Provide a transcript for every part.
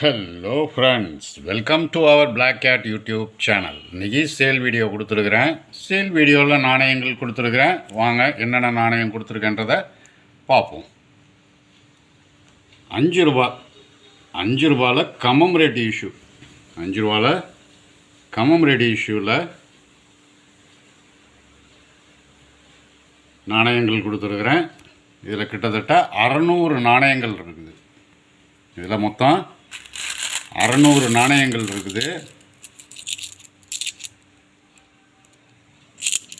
Hello friends, welcome to our black cat YouTube channel. இன்றைக்கி sale video கொடுத்துருக்குறேன். Sale வீடியோவில் நாணயங்கள் கொடுத்துருக்குறேன். வாங்க என்னென்ன நாணயம் கொடுத்துருக்கேன்றதை பார்ப்போம். 5 ரூபா, 5 ரூபாவில் கமமரேட்டிவ் இஷ்யூ, 5 ரூபாவில் கமமரேட்டிவ் இஷ்யூவில் நாணயங்கள் கொடுத்துருக்குறேன். இதில் கிட்டத்தட்ட 600 நாணயங்கள் இருக்குது. இதில் மொத்தம் 600 நாணயங்கள் இருக்குது.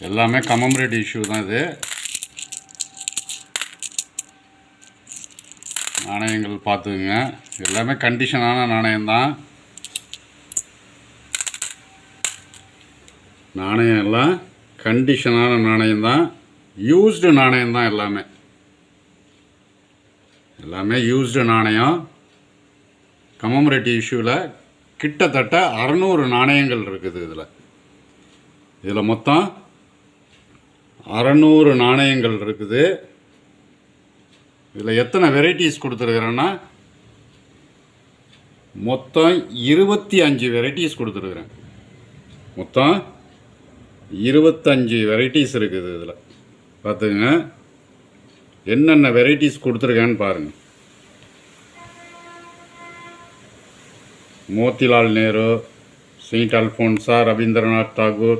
எல்லாமே கமமரேட்டிவ் இஷ்யூ தான். இது நாணயங்கள் பார்த்துக்குங்க. எல்லாமே கண்டிஷனான நாணயம்தான். நாணயம் எல்லாம் கண்டிஷனான நாணயம்தான். யூஸ்டு நாணயம்தான். எல்லாமே யூஸ்டு நாணயம். கமமரேட்டிவ் இஷ்யூவில் கிட்டத்தட்ட 600 நாணயங்கள் இருக்குது. இதில் மொத்தம் 600 நாணயங்கள் இருக்குது. இதில் எத்தனை வெரைட்டிஸ் கொடுத்துருக்குறேன்னா மொத்தம் 25 வெரைட்டிஸ் கொடுத்துருக்குறேன். மொத்தம் 25 வெரைட்டிஸ் இருக்குது. இதில் பார்த்துங்க என்னென்ன வெரைட்டிஸ் கொடுத்துருக்கேன்னு பாருங்கள். Motilal Nehru, Saint Alphonsa, Rabindranath Tagore,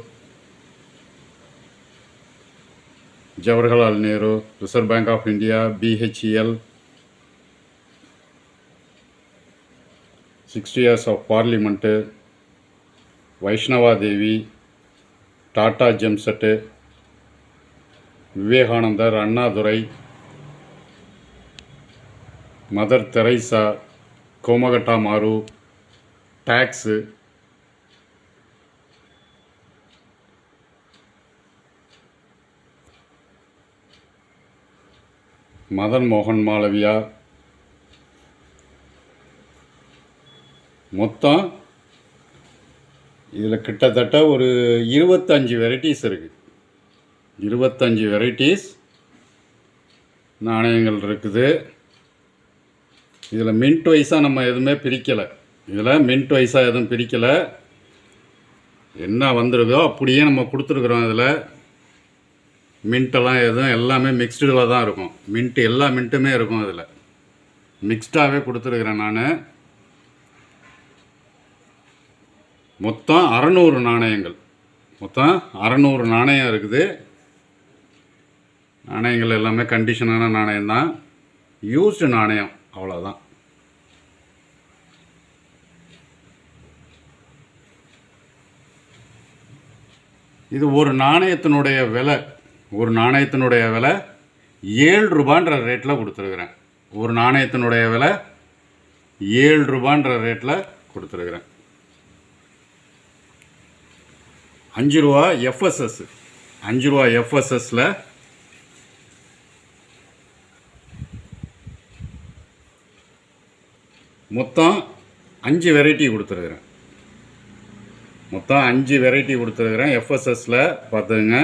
Jawaharlal Nehru, Reserve bank of India, BHEL, 60 years of parliament, Vaishnava Devi, Tata Jamshed, விவேகானந்தர், Annadurai, Mother Teresa, Komagata Maru, டாக்ஸு, மதன் மோகன் மாளவியா. மொத்தம் இதில் கிட்டத்தட்ட ஒரு 25 வெரைட்டிஸ் இருக்குது. 25 வெரைட்டிஸ் நாணயங்கள் இருக்குது. இதில் மின்ட் வைஸாக நம்ம எதுவுமே பிரிக்கலை. எதுவும் பிரிக்கலை. என்ன வந்திருக்கோ அப்படியே நம்ம கொடுத்துருக்குறோம். இதில் மின்ட்டெல்லாம் எல்லாமே மிக்ஸ்டில் தான் இருக்கும். எல்லா மின்ட்டுமே இருக்கும். இதில் மிக்ஸ்டாகவே கொடுத்துருக்குறேன் நான். மொத்தம் 600 நாணயங்கள். மொத்தம் 600 நாணயம் இருக்குது. நாணயங்கள் எல்லாமே கண்டிஷனான நாணயம்தான். யூஸ்டு நாணயம், அவ்வளோதான். இது ஒரு நாணயத்தினுடைய விலை 7 ரூபான்ற ரேட்டில் கொடுத்துருக்குறேன். ஒரு நாணயத்தினுடைய விலை 7 ரூபான்ற ரேட்டில் கொடுத்துருக்குறேன். 5 ரூபா எஃப்எஸ்எஸ், 5 ரூபா எஃப்எஸ்எஸில் மொத்தம் 5 வெரைட்டி கொடுத்துருக்குறேன். மொத்தம் 5 வெரைட்டி கொடுத்துருக்குறேன். எஃப்எஸ்எஸில் பார்த்துங்க.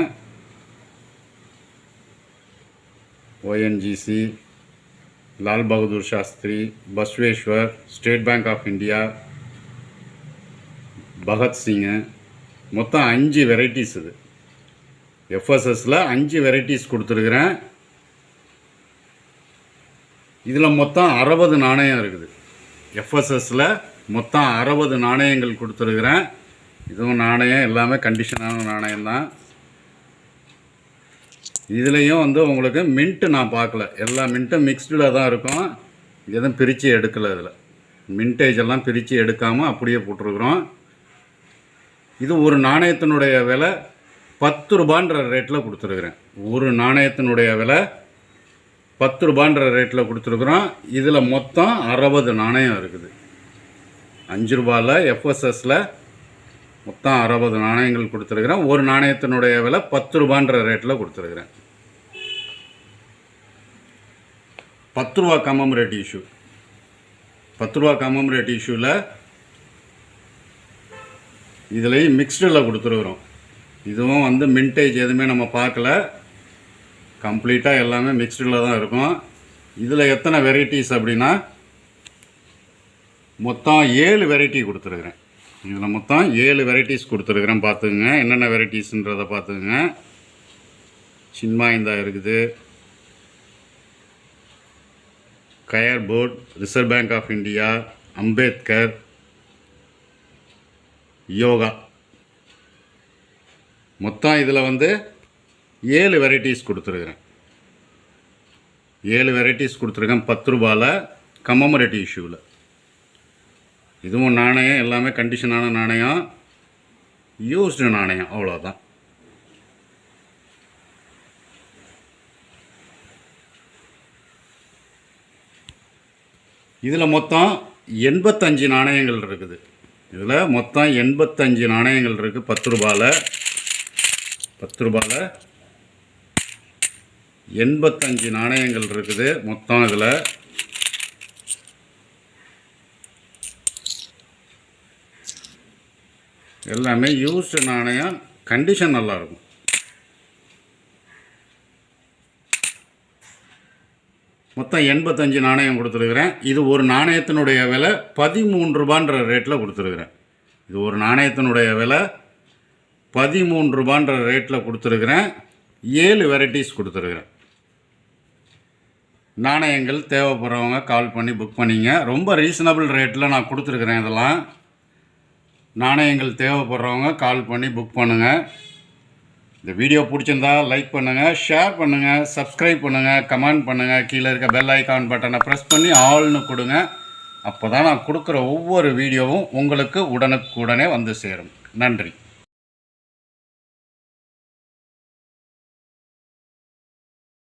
ONGC, Lal Bahadur Shastri, Basaveshwar, state bank of India, Bhagat Singh. மொத்தம் 5 வெரைட்டிஸ். இது எஃப்எஸ்எஸில் 5 வெரைட்டிஸ் கொடுத்துருக்குறேன். இதில் மொத்தம் 60 நாணயம் இருக்குது. எஃப்எஸ்எஸில் மொத்தம் 60 நாணயங்கள் கொடுத்துருக்குறேன். இதுவும் நாணயம் எல்லாமே கண்டிஷனான நாணயம்தான். இதுலேயும் உங்களுக்கு மின்ட்டு நான் பார்க்கல. எல்லா மின்ட்டும் மிக்ஸ்டில் தான் இருக்கும். எதுவும் பிரித்து எடுக்கலை. இதில் மின்டேஜ் எல்லாம் பிரித்து எடுக்காமல் அப்படியே போட்டிருக்குறோம். இது ஒரு நாணயத்தினுடைய விலை 10 ரூபான்ற ரேட்டில் கொடுத்துருக்குறேன். ஒரு நாணயத்தினுடைய விலை 10 ரூபான்ற ரேட்டில் கொடுத்துருக்குறோம். இதில் மொத்தம் 60 நாணயம் இருக்குது. 5 ரூபாயில் எஃப்எஸ்எஸில் மொத்தம் 60 நாணயங்கள் கொடுத்துருக்குறேன். ஒரு நாணயத்தினுடைய விலை 10 ரூபான்ற ரேட்டில் கொடுத்துருக்குறேன். 10 ரூபா கமமரேட்டிவ் இஷ்யூ, 10 ரூபா கமமரேட்டிவ் இஷ்யூவில் இதுலேயும் மிக்ஸ்டில் கொடுத்துருக்குறோம். இதுவும் மின்டேஜ் எதுவுமே நம்ம பார்க்கல. கம்ப்ளீட்டாக எல்லாமே மிக்ஸ்டில் தான் இருக்கும். இதில் எத்தனை வெரைட்டிஸ் அப்படின்னா மொத்தம் 7 வெரைட்டி கொடுத்துருக்குறேன். இதில் மொத்தம் 7 வெரைட்டிஸ் கொடுத்துருக்குறேன். பார்த்துக்குங்க, என்னென்ன வெரைட்டிஸ்ன்றதை பார்த்துக்குங்க. சின்மாயிந்தா இருக்குது, coir board, reserve bank of India, Ambedkar, yoga. மொத்தம் இதில் வந்து 7 வெரைட்டிஸ் கொடுத்துருக்குறேன். 7 வெரைட்டிஸ் கொடுத்துருக்கேன் 10 ரூபாயில், கம்மமரேட்டிவ் இஷ்யூவில். இதுவும் நாணயம் எல்லாமே கண்டிஷனான நாணயம், யூஸ்டு நாணயம், அவ்வளோதான். இதில் மொத்தம் 85 நாணயங்கள் இருக்குது. இதில் மொத்தம் 85 நாணயங்கள் இருக்குது 10 ரூபாயில். 85 நாணயங்கள் இருக்குது மொத்தம். இதில் எல்லாமே யூஸ்டு நாணயம், கண்டிஷன் நல்லாயிருக்கும். மொத்தம் 85 நாணயம் கொடுத்துருக்குறேன். இது ஒரு நாணயத்தினுடைய விலை 13 ரூபான்ற ரேட்டில் கொடுத்துருக்குறேன். இது ஒரு நாணயத்தினுடைய விலை 13 ரூபான்ற ரேட்டில் கொடுத்துருக்குறேன். 7 வெரைட்டிஸ் கொடுத்துருக்குறேன். நாணயங்கள் தேவைப்படுறவங்க கால் பண்ணி புக் பண்ணிங்க. ரொம்ப ரீசனபிள் ரேட்டில் நான் கொடுத்துருக்குறேன். இதெல்லாம் நாணயங்கள் தேவைப்படுறவங்க கால் பண்ணி புக் பண்ணுங்கள். இந்த வீடியோ பிடிச்சிருந்தா லைக் பண்ணுங்கள், ஷேர் பண்ணுங்கள், சப்ஸ்கிரைப் பண்ணுங்கள், கமெண்ட் பண்ணுங்கள். கீழே இருக்க பெல் ஐக்கான் பட்டனை ப்ரெஸ் பண்ணி ஆல்னு கொடுங்க. அப்போ தான் நான் கொடுக்குற ஒவ்வொரு வீடியோவும் உங்களுக்கு உடனுக்குடனே வந்து சேரும். நன்றி.